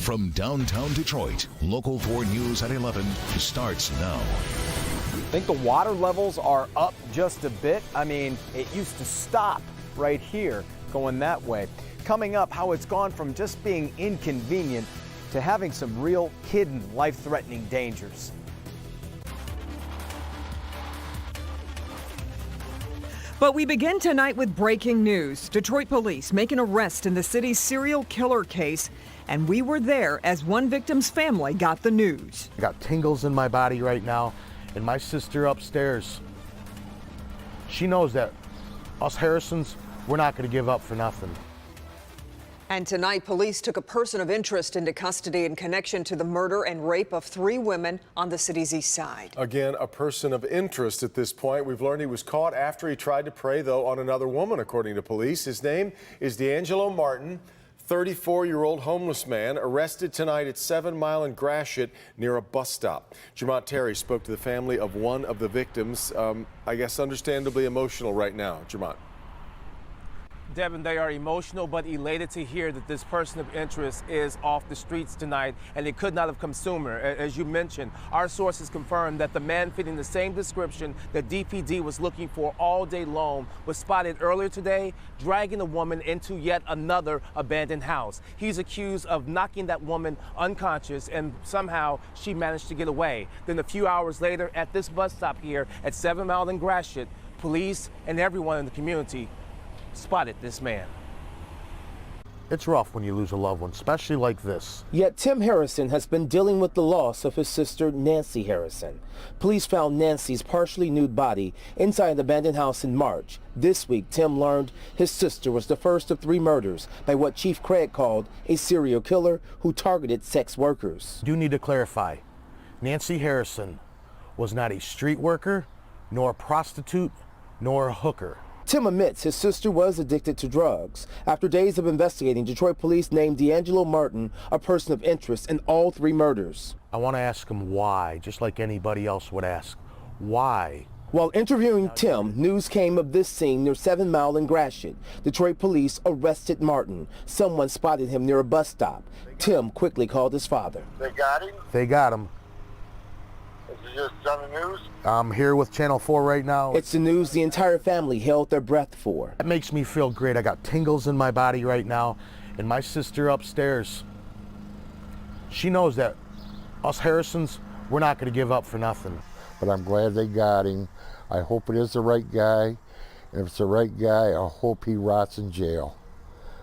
From downtown Detroit, Local 4 News at 11 starts now. I think the water levels are up just a bit. I mean, it used to stop right here going that way. Coming up, how it's gone from just being inconvenient to having some real hidden life-threatening dangers. But we begin tonight with breaking news. Detroit police make an arrest in the city's serial killer case, and we were there as one victim's family got the news. I got tingles in my body right now, and my sister upstairs, she knows that us Harrisons, we're not going to give up for nothing. And tonight, police took a person of interest into custody in connection to the murder and rape of 3 women on the city's east side. Again, a person of interest at this point. We've learned he was caught after he tried to prey, though, on another woman, according to police. His name is D'Angelo Martin, 34-year-old homeless man, arrested tonight at 7 Mile and Gratiot near a bus stop. Jermont Terry spoke to the family of one of the victims. I guess understandably emotional right now. Jermont. Devin, they are emotional but elated to hear that this person of interest is off the streets tonight, and it could not have come sooner. As you mentioned, our sources confirmed that the man fitting the same description that DPD was looking for all day long was spotted earlier today dragging a woman into yet another abandoned house. He's accused of knocking that woman unconscious, and somehow she managed to get away. Then a few hours later at this bus stop here at 7 Mile and Gratiot, police and everyone in the community spotted this man. It's rough when you lose a loved one, especially like this. Yet Tim Harrison has been dealing with the loss of his sister, Nancy Harrison. Police found Nancy's partially nude body inside an abandoned house in March. This week, Tim learned his sister was the first of 3 murders by what Chief Craig called a serial killer who targeted sex workers. I do need to clarify, Nancy Harrison was not a street worker, nor a prostitute, nor a hooker. Tim admits his sister was addicted to drugs. After days of investigating, Detroit police named D'Angelo Martin a person of interest in all 3 murders. I want to ask him why, just like anybody else would ask. Why? While interviewing Tim, news came of this scene near 7 Mile and Gratiot. Detroit police arrested Martin. Someone spotted him near a bus stop. Tim quickly called his father. They got him? They got him. Is it just on the news? I'm here with Channel 4 right now. It's the news the entire family held their breath for. That makes me feel great. I got tingles in my body right now, and my sister upstairs, she knows that us Harrisons, we're not going to give up for nothing. But I'm glad they got him. I hope it is the right guy. And if it's the right guy, I hope he rots in jail.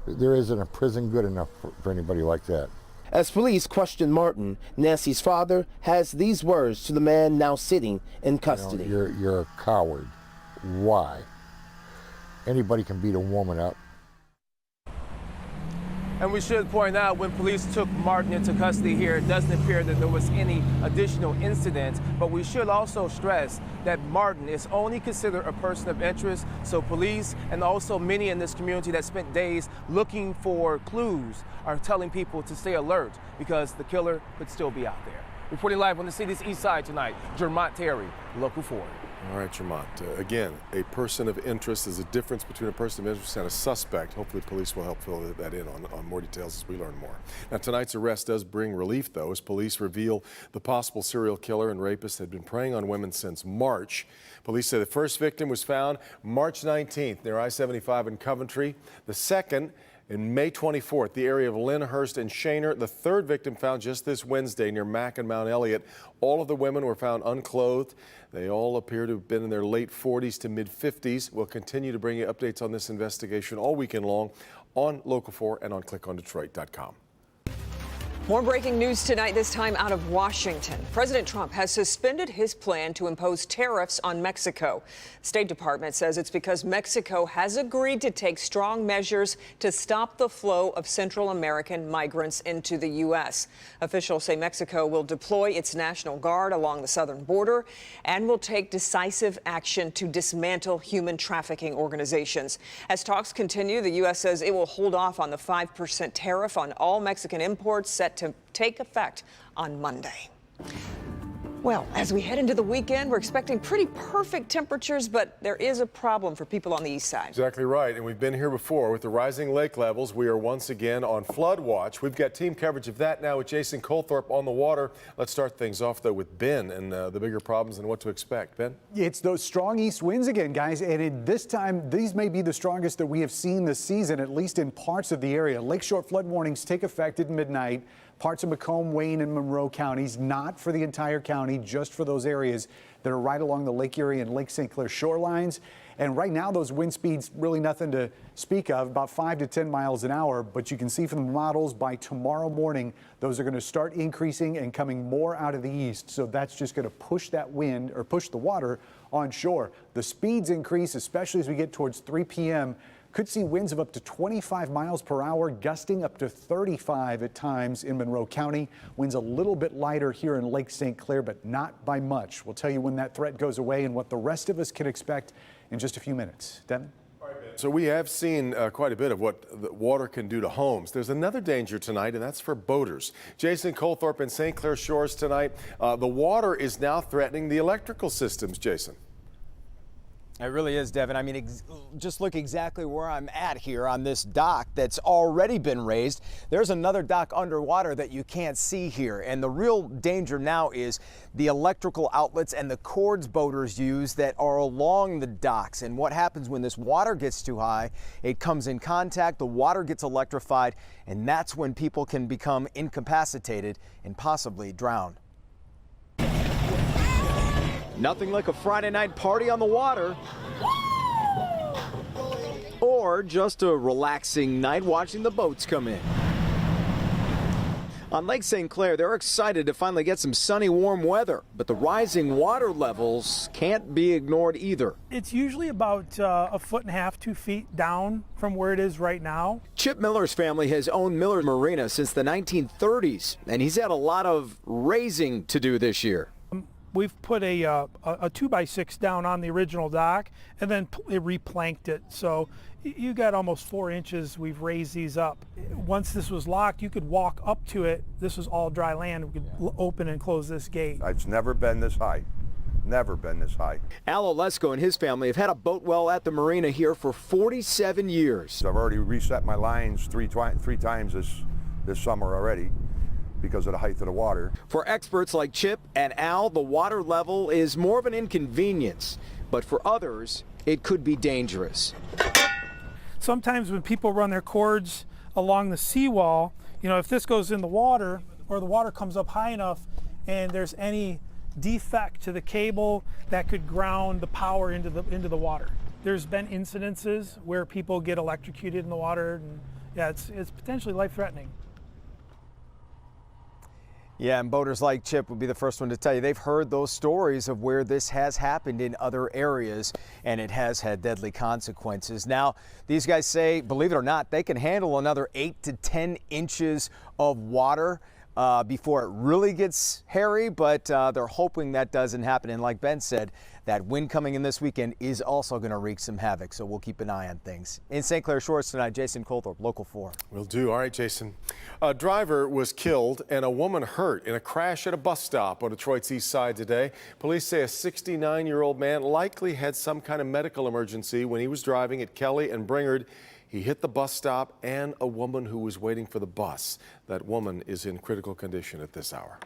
There isn't a prison good enough for anybody like that. As police question Martin, Nancy's father has these words to the man now sitting in custody. You know, you're a coward. Why? Anybody can beat a woman up. And we should point out, when police took Martin into custody here, it doesn't appear that there was any additional incidents, but we should also stress that Martin is only considered a person of interest, so police and also many in this community that spent days looking for clues are telling people to stay alert because the killer could still be out there. Reporting live on the city's east side tonight, Jermont Terry, Local 4. All right, Jermont. Again, a person of interest is a difference between a person of interest and a suspect. Hopefully police will help fill that in on more details as we learn more. Now, tonight's arrest does bring relief, though, as police reveal the possible serial killer and rapist had been preying on women since March. Police say the first victim was found March 19th near I-75 in Coventry. The second in May 24th, the area of Lyndhurst and Shaner. The third victim found just this Wednesday near Mack and Mount Elliott. All of the women were found unclothed. They all appear to have been in their late 40s to mid 50s. We'll continue to bring you updates on this investigation all weekend long on Local 4 and on clickondetroit.com. More breaking news tonight, this time out of Washington. President Trump has suspended his plan to impose tariffs on Mexico. State Department says it's because Mexico has agreed to take strong measures to stop the flow of Central American migrants into the U.S. Officials say Mexico will deploy its National Guard along the southern border and will take decisive action to dismantle human trafficking organizations. As talks continue, the U.S. says it will hold off on the 5% tariff on all Mexican imports set to take effect on Monday. Well, as we head into the weekend, we're expecting pretty perfect temperatures, but there is a problem for people on the east side. Exactly right, and we've been here before. With the rising lake levels, we are once again on flood watch. We've got team coverage of that now with Jason Colthorpe on the water. Let's start things off, though, with Ben and the bigger problems and what to expect. Ben? It's those strong east winds again, guys, and this time, these may be the strongest that we have seen this season, at least in parts of the area. Lakeshore flood warnings take effect at midnight. Parts of Macomb, Wayne, and Monroe counties, not for the entire county, just for those areas that are right along the Lake Erie and Lake St. Clair shorelines. And right now, those wind speeds, really nothing to speak of, about 5 to 10 miles an hour. But you can see from the models by tomorrow morning, those are going to start increasing and coming more out of the east. So that's just going to push that wind or push the water on shore. The speeds increase, especially as we get towards 3 p.m. Could see winds of up to 25 miles per hour, gusting up to 35 at times in Monroe County. Winds a little bit lighter here in Lake St. Clair, but not by much. We'll tell you when that threat goes away and what the rest of us can expect in just a few minutes. Devin? So we have seen quite a bit of what the water can do to homes. There's another danger tonight, and that's for boaters. Jason Colthorpe in St. Clair Shores tonight. The water is now threatening the electrical systems, Jason. It really is, Devin. I mean, just look exactly where I'm at here on this dock that's already been raised. There's another dock underwater that you can't see here. And the real danger now is the electrical outlets and the cords boaters use that are along the docks. And what happens when this water gets too high, it comes in contact, the water gets electrified, and that's when people can become incapacitated and possibly drown. Nothing like a Friday night party on the water, or just a relaxing night watching the boats come in. On Lake St. Clair, they're excited to finally get some sunny, warm weather, but the rising water levels can't be ignored either. It's usually about 1.5 feet, 2 feet down from where it is right now. Chip Miller's family has owned Miller Marina since the 1930s, and he's had a lot of raising to do this year. We've put a 2x6 down on the original dock and then replanked it. So you got almost 4 inches. We've raised these up. Once this was locked, you could walk up to it. This was all dry land. We could open and close this gate. It's never been this high. Never been this high. Al Olesko and his family have had a boat well at the marina here for 47 years. I've already reset my lines three times this summer already, because of the height of the water. For experts like Chip and Al, the water level is more of an inconvenience, but for others, it could be dangerous. Sometimes when people run their cords along the seawall, you know, if this goes in the water or the water comes up high enough and there's any defect to the cable, that could ground the power into the water. There's been incidences where people get electrocuted in the water, and yeah, it's potentially life-threatening. Yeah, and boaters like Chip would be the first one to tell you they've heard those stories of where this has happened in other areas, and it has had deadly consequences. Now, these guys say, believe it or not, they can handle another 8 to 10 inches of water before it really gets hairy, but they're hoping that doesn't happen. And like Ben said, that wind coming in this weekend is also going to wreak some havoc, so we'll keep an eye on things. In St. Clair Shores tonight, Jason Colthorpe, Local 4. Will do. All right, Jason. A driver was killed and a woman hurt in a crash at a bus stop on Detroit's east side today. Police say a 69-year-old man likely had some kind of medical emergency when he was driving at Kelly and Bringard. He hit the bus stop and a woman who was waiting for the bus. That woman is in critical condition at this hour.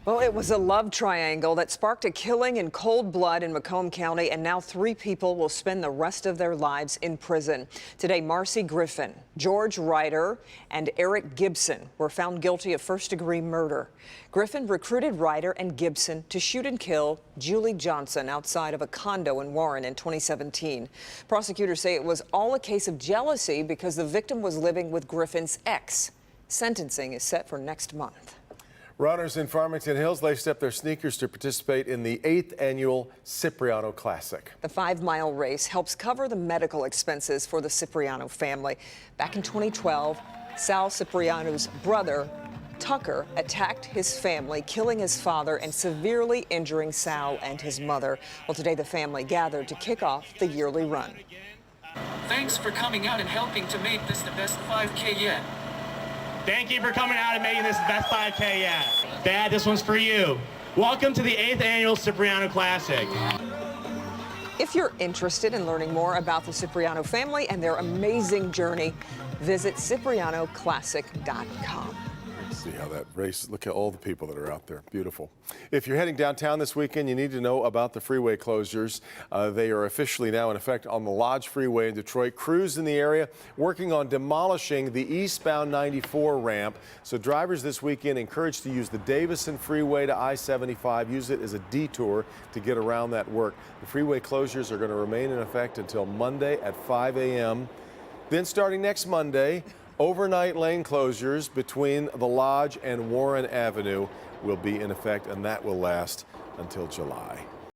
Well, it was a love triangle that sparked a killing in cold blood in Macomb County, and now 3 people will spend the rest of their lives in prison. Today, Marcy Griffin, George Ryder, and Eric Gibson were found guilty of first-degree murder. Griffin recruited Ryder and Gibson to shoot and kill Julie Johnson outside of a condo in Warren in 2017. Prosecutors say it was all a case of jealousy because the victim was living with Griffin's ex. Sentencing is set for next month. Runners in Farmington Hills laced up their sneakers to participate in the 8th annual CIPRIANO Classic. The 5-mile race helps cover the medical expenses for the Cipriano family. Back in 2012, Sal Cipriano's brother, Tucker, attacked his family, killing his father and severely injuring Sal and his mother. Well, today the family gathered to kick off the yearly run. Thanks for coming out and helping to make this the best 5K yet. Thank you for coming out and making this the best 5K yet. Dad, this one's for you. Welcome to the 8th annual Cipriano Classic. If you're interested in learning more about the Cipriano family and their amazing journey, visit CiprianoClassic.com. See how that race, look at all the people that are out there. Beautiful. If you're heading downtown this weekend, you need to know about the freeway closures. They are officially now in effect on the Lodge Freeway in Detroit. Crews in the area working on demolishing the eastbound 94 ramp. So drivers this weekend encouraged to use the Davison Freeway to I-75. Use it as a detour to get around that work. The freeway closures are going to remain in effect until Monday at 5 a.m. Then starting next Monday, overnight lane closures between the Lodge and Warren Avenue will be in effect, and that will last until July.